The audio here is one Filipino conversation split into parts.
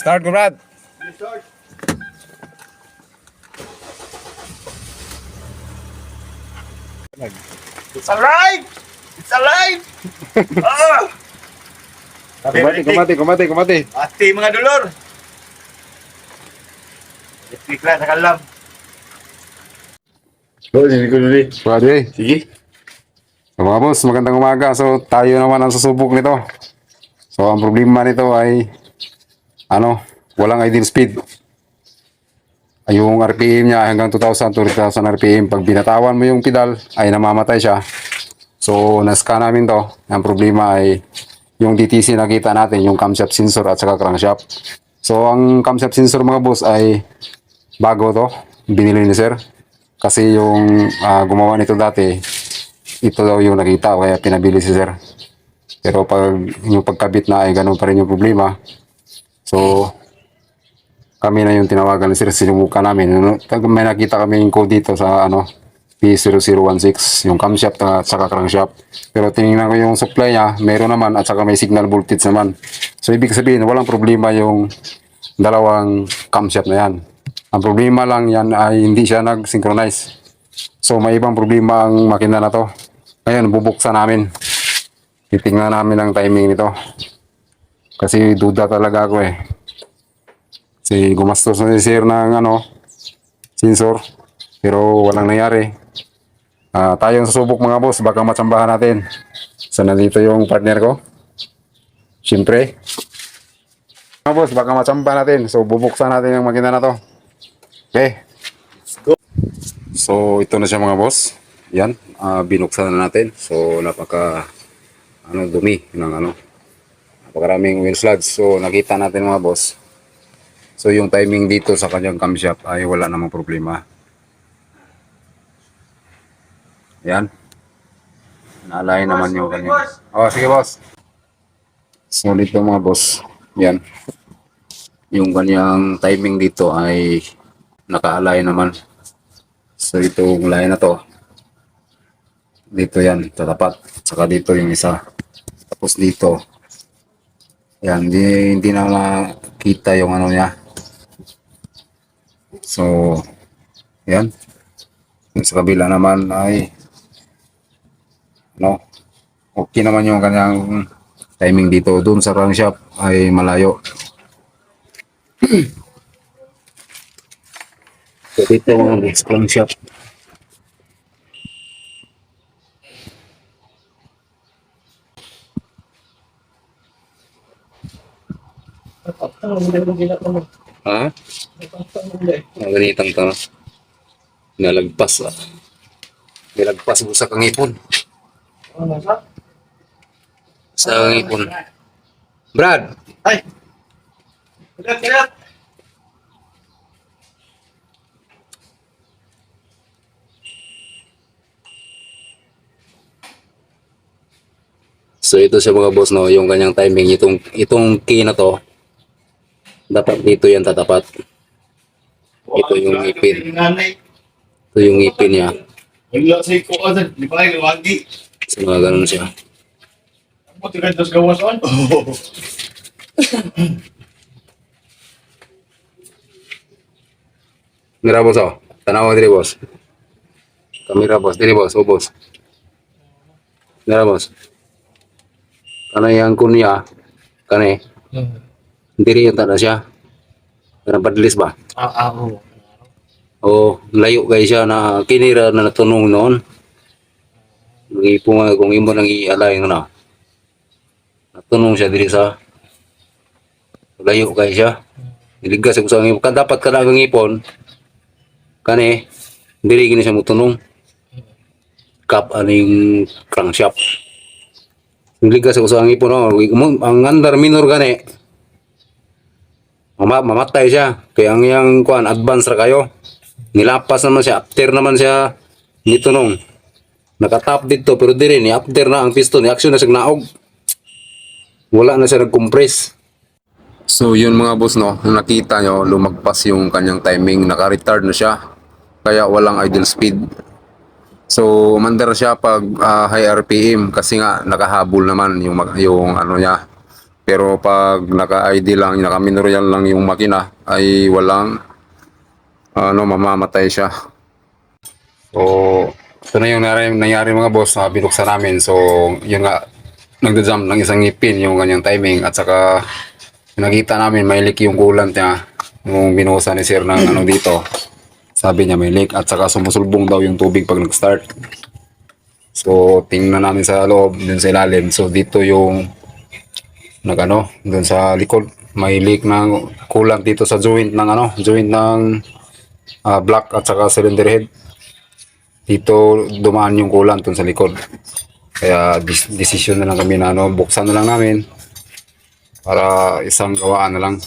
Start ko, Brad. It's alive! It's alive! Ah! Kumati. Ati mga dulor! Ikla sa kalam. Hindi ko duli. Pwede. Sige. So mga boss, magandang umaga. So tayo naman ang susubok nito. So ang problema nito ay walang ideal speed. Yung RPM niya hanggang 2,000 to 3,000 RPM. Pag binatawan mo yung pedal ay namamatay siya. So na-scan namin to. Ang problema ay yung DTC nakita natin, yung camshaft sensor at saka crankshaft. So ang camshaft sensor mga boss ay bago to. Binili ni sir. Kasi yung gumawa nito dati, ito daw yung nakita kaya pinabili si sir. Pero pag yung pagkabit na ay ganun pa rin yung problema. So kami na yung tinawagan ni sir, sinubukan namin. May nakita kami yung code dito sa P0016, yung camshaft at saka crankshaft. Pero tinignan ko yung supply niya, meron naman at saka may signal voltage naman. So ibig sabihin, walang problema yung dalawang camshaft na yan. Ang problema lang yan ay hindi siya nag-synchronize. So may ibang problema ang makina na to. Ngayon, bubuksan namin. Titingnan namin ang timing nito. Kasi duda talaga ako eh. Kasi gumastos na si sir ng sensor. Pero walang nangyari. Tayong susubok mga boss, baka matsambahan natin. So nandito yung partner ko. Siyempre. Mga boss, baka matsambahan natin. So bubuksan natin ang makina na to. Okay. Let's go. So ito na siya mga boss. Yan, binuksan na natin. So napaka dumi ng napakaraming wheel slugs. So nakita natin mga boss. So yung timing dito sa kanyang camshaft ay wala namang problema. Yan. Naalay naman yung kanyang. Oh, sige boss. Solid to mga boss. Yan. Yung kanyang timing dito ay nakaalay naman. So itong line na to. Dito yan, tatapat. Saka dito yung isa. Tapos dito. Yan, hindi na makita yung niya. So, yan. Sa kabila naman ay okay naman yung kanyang timing dito. Doon sa crankshaft ay malayo. So dito mga crankshaft. Ha? Ang ganitang to. Nalagpas Nalagpas mo sa kangipon. Sa kangipon. Brad! Ay! Kilat! So ito siya mga boss yung kanyang timing. Itong key na to, dapat dito yan tatapat. Ito yung ngipin. Ito yung ngipin niya. Wala sa iko asan, di ba kayo lagi? So mga ganun siya. Ako tigad dos gawas on. Mira boss tanawa diri boss. Kamera boss, diri boss, boss. Mira boss. Kana yang kunya, kane. Diri yung tada siya. Kana padlis ba? Oo. O layo kay siya na kinira na natunong noon. Nagipong kung imo nang ialay na. Natunong siya diri sa layo kay siya. Niligas ko sa ngipon. Kan dapat ka lang ngipon. Kani diri gini siya mutunong. Kap aning crankshaft. Niligas ko sa ngipon ang andar minor gani. Mamatay siya. Kaya ang yang kuan advance ra kayo. Nilapas naman siya, after naman siya nitunong. Nakatap dito pero diri ni after na ang piston ni action na siya naog. Wala na siya nag-compress. So yun mga boss nakita nyo lumagpas yung kanyang timing, naka-retard na siya. Kaya walang idle speed. So mandar siya pag high RPM kasi nga nakahabol naman yung niya, Pero pag naka-ID lang, naka-mineral lang yung makina, ay walang mamamatay siya. So, ito na yung nangyari mga boss na binuksan namin. So, yun nga, nagda-jump ng isang ngipin yung kanyang timing at saka nakita namin may leak yung coolant niya nung binuhusan ni sir ng dito. Sabi niya may leak at saka sumusulbong daw yung tubig pag nag-start. So, tingnan namin sa loob, dun sa ilalim. So, dito yung dun sa likod. May leak ng coolant dito sa joint ng joint ng block at saka cylinder head. Dito dumaan yung coolant dun sa likod. Kaya decision na lang kami na buksan na lang namin para isang gawaan na lang.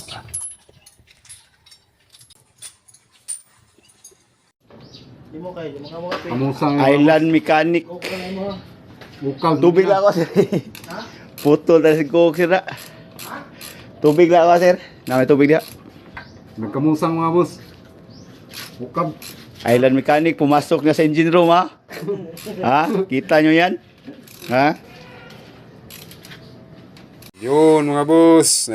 Island mechanic. Bukal Tubig lang ako, sir. Putol na si Coke, sir. Tubig lang ako, sir. May tubig diha. Nagkamusang mga boss. Bukab. Island mechanic, pumasok na sa engine room, ha? Ha? Kita nyo yan? Ha? Yun mga boss.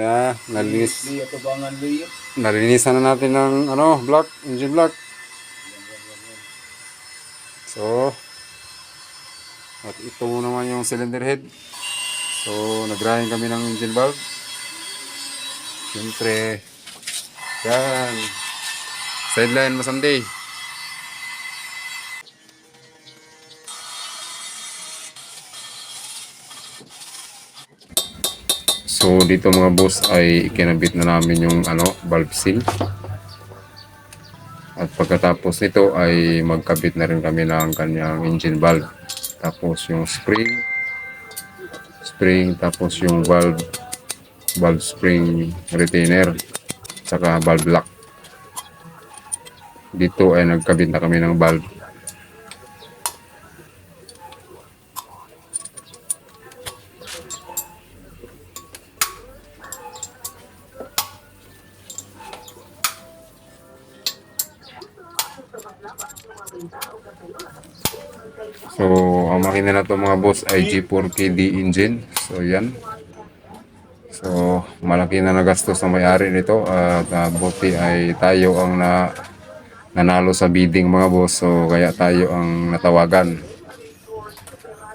Nalinisan na natin ng block, engine block. So, at ito naman yung cylinder head. So, nag-drying kami ng engine valve. Siyempre, yan. Sideline Masanday. So, dito mga boss ay ikinabit na namin yung valve seal. At pagkatapos nito ay magkabit na rin kami ng kanyang engine valve. Tapos yung spring, tapos yung valve spring retainer, saka valve lock. Dito ay nagkabit na kami ng valve. So, ang makina na to mga boss ay G4KD engine. So, yan. So, malaki na nagastos ng may-ari nito at buti ay tayo ang nanalo sa bidding mga boss. So, kaya tayo ang natawagan.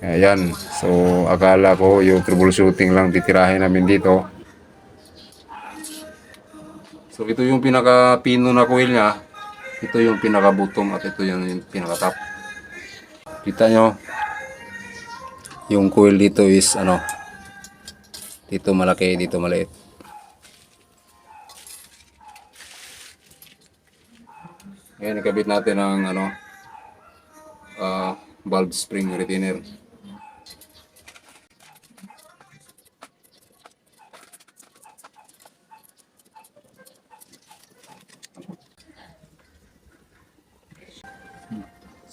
Ayan. So, akala ko yung troubleshooting lang titirahin namin dito. So, ito yung pinaka-pino na coil niya. Ito yung pinaka-bottom at ito yung pinaka-top. Kita nyo, yung coil dito is dito malaki, dito maliit. Ngayon, ikabit natin ang valve spring retainer.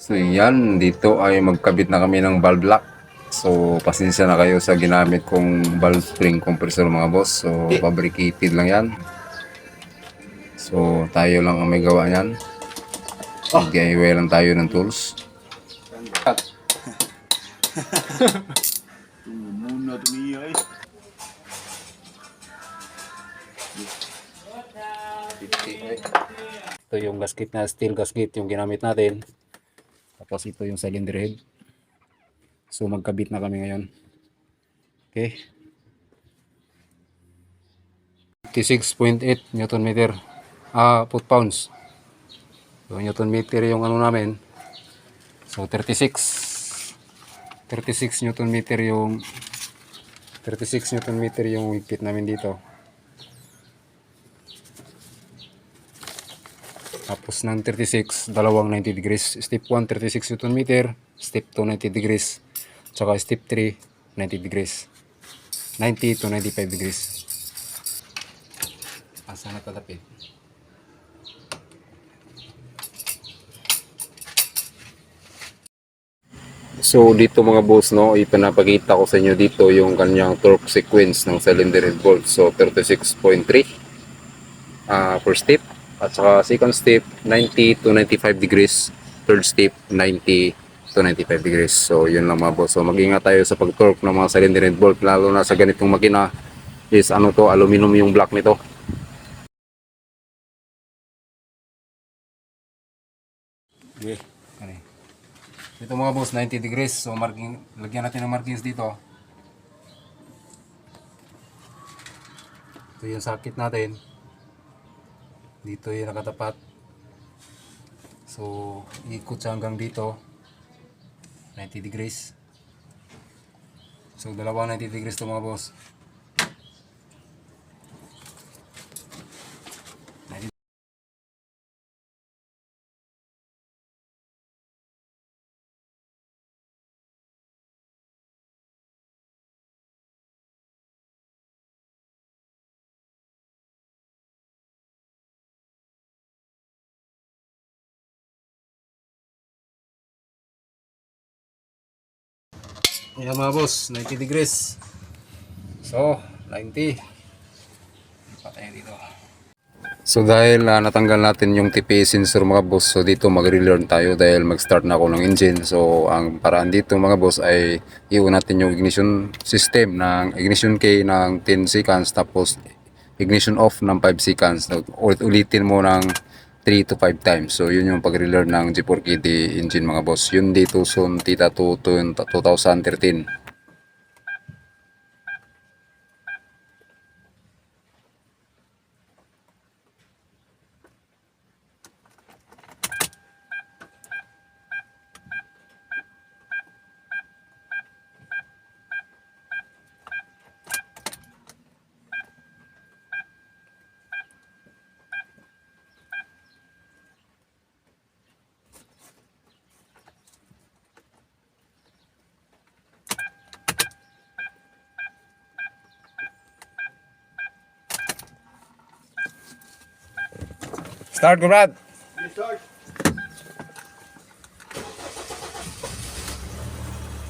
So yan, dito ay magkabit na kami ng valve lock. So pasensya na kayo sa ginamit kong valve spring compressor mga boss. So fabricated lang yan. So tayo lang ang may gawa niyan. DIY lang tayo ng tools. Muna ito niya, eh. Ito yung gasket na steel gasket yung ginamit natin. Tapos ito yung cylinder head. So magkabit na kami ngayon. Okay. 56.8 Newton meter. Foot pounds. So Newton meter yung namin. So 36 Newton meter yung 36 Newton meter yung higpit namin dito. Tapos ng 36, dalawang 90 degrees. Step 1, 36 Newton meter. Step 2, 90 degrees. Tsaka step 3, 90 degrees. 90 to 95 degrees. Asa na tatapit? So dito mga boss, ipinapakita ko sa inyo dito yung kanyang torque sequence ng cylinder head bolt. So 36.3 per step. At saka second step, 90 to 95 degrees. Third step, 90 to 95 degrees. So, yun lang mga boss. So, mag-ingat tayo sa pag-torque ng mga cylinder head bolt, lalo na sa ganitong makina is ano to, aluminum yung block nito. Okay. Ito mga boss, 90 degrees. So marking, lagyan natin ng markings dito. Ito yung sakit natin. Dito yung nakatapat. So ikot siya hanggang dito. 90 degrees. So dalawang 90 degrees to mga boss. Ayan mga boss, 90 degrees. So, 90. Patay dito. So dahil natanggal natin yung TPS sensor mga boss, so dito mag-relearn tayo dahil mag-start na ako ng engine. So ang paraan dito mga boss ay iwan natin yung ignition system ng ignition key ng 10 seconds tapos ignition off ng 5 seconds. Ulitin mo ng 3 to 5 times. So yun yung pag-relearn ng G4KD engine mga boss. Yun dito so Tita 2013. Start ko Brad!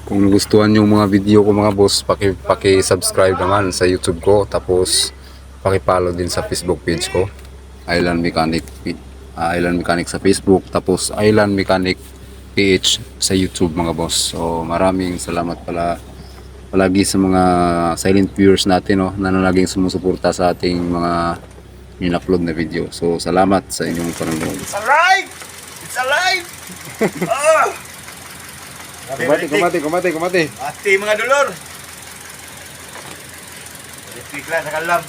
Kung gustuhan yung mga video ko mga boss, paki-subscribe naman sa YouTube ko, tapos paki-follow din sa Facebook page ko, Island Mechanic sa Facebook, tapos Island Mechanic PH sa YouTube mga boss. So maraming salamat palagi sa mga silent viewers natin na laging sumusuporta sa ating mga in-upload na video. So salamat sa inyong panonood. It's alive! It's alive! Oh! Kumati. Ati mga dolor! Electric lang sa kalam.